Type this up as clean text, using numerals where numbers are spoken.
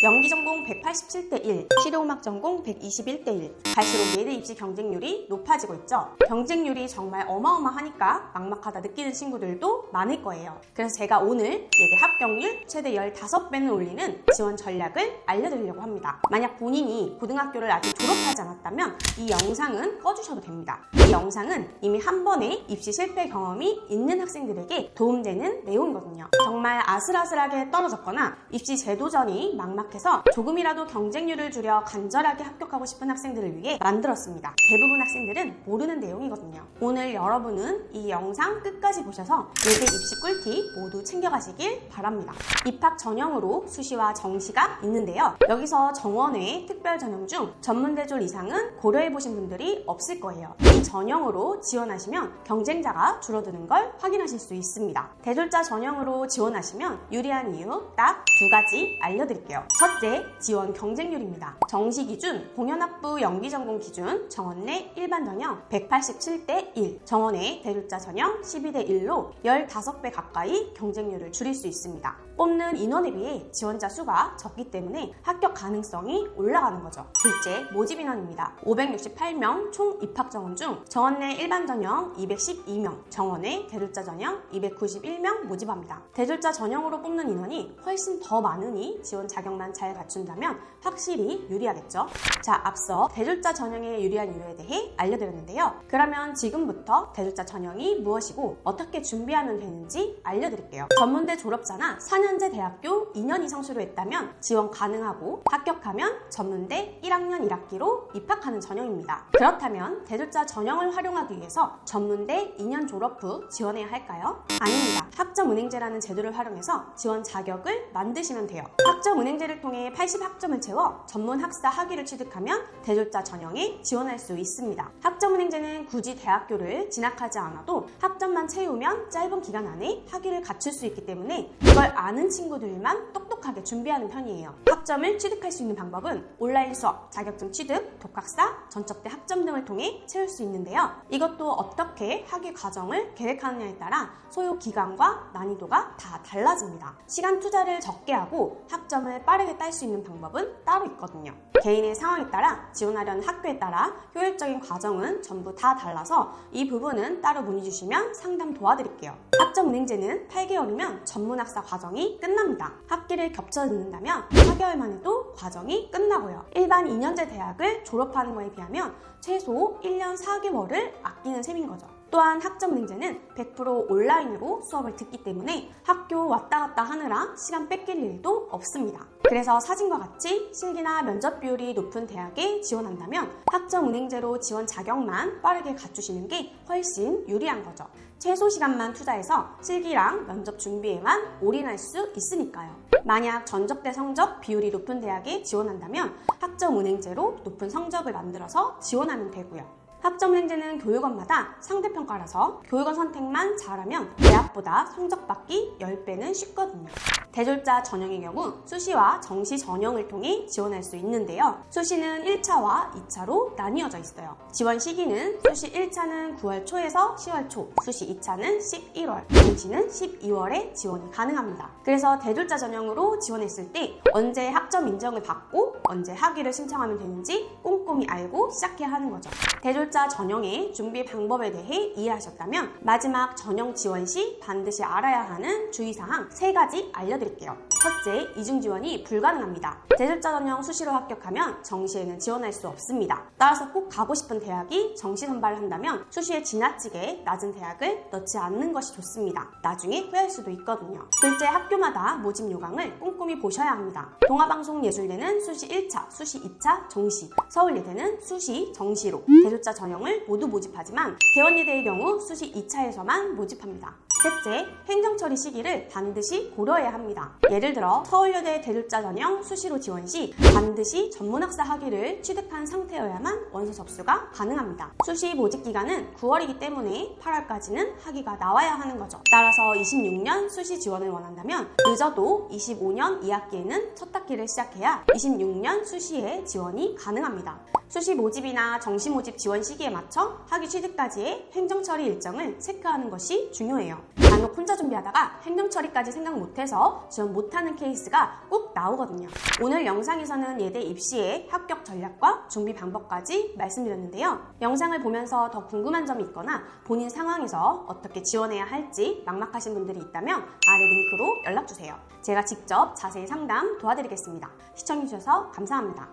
연기전공 187대 1, 실용음악 전공 121대 1. 갈수록 예대 입시 경쟁률이 높아지고 있죠. 경쟁률이 정말 어마어마하니까 막막하다 느끼는 친구들도 많을 거예요. 그래서 제가 오늘 예대 합격률 최대 15배는 올리는 지원 전략을 알려드리려고 합니다. 만약 본인이 고등학교를 아직 졸업하지 않았다면 이 영상은 꺼주셔도 됩니다. 이 영상은 이미 한 번의 입시 실패 경험이 있는 학생들에게 도움되는 내용이거든요. 정말 아슬아슬하게 떨어졌거나 입시 제도전이 막막해서 조금이라도 경쟁률을 줄여 간절하게 합격하고 싶은 학생들을 위해 만들었습니다. 대부분 학생들은 모르는 내용이거든요. 오늘 여러분은 이 영상 끝까지 보셔서 예대 입시 꿀팁 모두 챙겨가시길 바랍니다. 입학 전형으로 수시와 정시가 있는데요. 여기서 정원외 특별 전형 중 전문대졸 이상은 고려해보신 분들이 없을 거예요. 이 전형으로 지원하시면 경쟁자가 줄어드는 걸 확인하실 수 있습니다. 대졸자 전형으로 지원하시면 유리한 이유 딱 두 가지 알려드릴게요. 첫째, 지원 경쟁률입니다. 정시 기준, 공연학부 연기전공 기준, 정원내 일반 전형 187대 1, 정원외 대졸자 전형 12대 1로 15배 가까이 경쟁률을 줄일 수 있습니다. 뽑는 인원에 비해 지원자 수가 적기 때문에 합격 가능성이 올라가는 거죠. 둘째, 모집 인원입니다. 568명 총 입학 정원 중 정원내 일반 전형 212명, 정원외 대졸자 전형 291명 모집합니다. 대졸자 전형으로 뽑는 인원이 훨씬 더 많으니 지원 자격만 잘 갖춘다면 확실히 유리하겠죠. 자, 앞서 대졸자 전형의 유리한 이유에 대해 알려드렸는데요. 그러면 지금부터 대졸자 전형이 무엇이고 어떻게 준비하면 되는지 알려드릴게요. 전문대 졸업자나 4년제 대학교 2년 이상 수료했다면 지원 가능하고 합격하면 전문대 1학년 1학기로 입학하는 전형입니다. 그렇다면 대졸자 전형을 활용하기 위해서 전문대 2년 졸업 후 지원해야 할까요? 아닙니다. 학점은행제라는 제도를 활용해서 지원 자격을 만드시면 돼요. 학점은행제를 통해 80학점을 채워 전문학사 학위를 취득하면 대졸자 전형에 지원할 수 있습니다. 학점은행제는 굳이 대학교를 진학하지 않아도 학점만 채우면 짧은 기간 안에 학위를 갖출 수 있기 때문에 이걸 아는 친구들만 똑똑하게 준비하는 편이에요. 학점을 취득할 수 있는 방법은 온라인 수업, 자격증 취득, 독학사, 전적대 학점 등을 통해 채울 수 있는데요. 이것도 어떻게 학위 과정을 계획하느냐에 따라 소요 기간과 난이도가 다 달라집니다. 시간 투자를 적게 하고 학점을 빠르게 딸 수 있는 방법은 따로 있거든요. 개인의 상황에 따라 지원하려는 학교에 따라 효율적인 과정은 전부 다 달라서 이 부분은 따로 문의 주시면 상담 도와드릴게요. 학점은행제는 8개월이면 전문학사 과정이 끝납니다. 학기를 겹쳐 듣는다면 4개월만 해도 과정이 끝나고요. 일반 2년제 대학을 졸업하는 거에 비하면 최소 1년 4개월을 아끼는 셈인 거죠. 또한 학점은행제는 100% 온라인으로 수업을 듣기 때문에 학교 왔다 갔다 하느라 시간 뺏길 일도 없습니다. 그래서 사진과 같이 실기나 면접 비율이 높은 대학에 지원한다면 학점은행제로 지원 자격만 빠르게 갖추시는 게 훨씬 유리한 거죠. 최소 시간만 투자해서 실기랑 면접 준비에만 올인할 수 있으니까요. 만약 전적대 성적 비율이 높은 대학에 지원한다면 학점은행제로 높은 성적을 만들어서 지원하면 되고요. 학점은행제는 교육원마다 상대평가라서 교육원 선택만 잘하면 대학보다 성적 받기 10배는 쉽거든요. 대졸자 전형의 경우 수시와 정시 전형을 통해 지원할 수 있는데요. 수시는 1차와 2차로 나뉘어져 있어요. 지원 시기는 수시 1차는 9월 초에서 10월 초, 수시 2차는 11월, 정시는 12월에 지원이 가능합니다. 그래서 대졸자 전형으로 지원했을 때 언제 학점 인정을 받고 언제 학위를 신청하면 되는지 꼼꼼히 알고 시작해야 하는 거죠. 대졸자 전형의 준비 방법에 대해 이해하셨다면 마지막 전형 지원 시 반드시 알아야 하는 주의사항 3가지 알려드릴게요. 첫째, 이중 지원이 불가능합니다. 대졸자 전형 수시로 합격하면 정시에는 지원할 수 없습니다. 따라서 꼭 가고 싶은 대학이 정시 선발을 한다면 수시에 지나치게 낮은 대학을 넣지 않는 것이 좋습니다. 나중에 후회할 수도 있거든요. 둘째, 학교마다 모집 요강을 꼼꼼히 보셔야 합니다. 동아방송예술대는 수시 1차, 수시 2차, 정시, 서울예대는 수시, 정시로 대졸자 전형을 모두 모집하지만 개원예대의 경우 수시 2차에서만 모집합니다. 셋째, 행정처리 시기를 반드시 고려해야 합니다. 예를 들어 서울여대 대졸자 전형 수시로 지원 시 반드시 전문학사 학위를 취득한 상태여야만 원서 접수가 가능합니다. 수시 모집 기간은 9월이기 때문에 8월까지는 학위가 나와야 하는 거죠. 따라서 26년 수시 지원을 원한다면 늦어도 25년 2학기에는 첫 학기를 시작해야 26년 수시에 지원이 가능합니다. 수시 모집이나 정시 모집 지원 시기에 맞춰 학위 취득까지의 행정처리 일정을 체크하는 것이 중요해요. 간혹 혼자 준비하다가 행정처리까지 생각 못해서 지원 못하는 케이스가 꼭 나오거든요. 오늘 영상에서는 예대 입시의 합격 전략과 준비 방법까지 말씀드렸는데요. 영상을 보면서 더 궁금한 점이 있거나 본인 상황에서 어떻게 지원해야 할지 막막하신 분들이 있다면 아래 링크로 연락주세요. 제가 직접 자세히 상담 도와드리겠습니다. 시청해주셔서 감사합니다.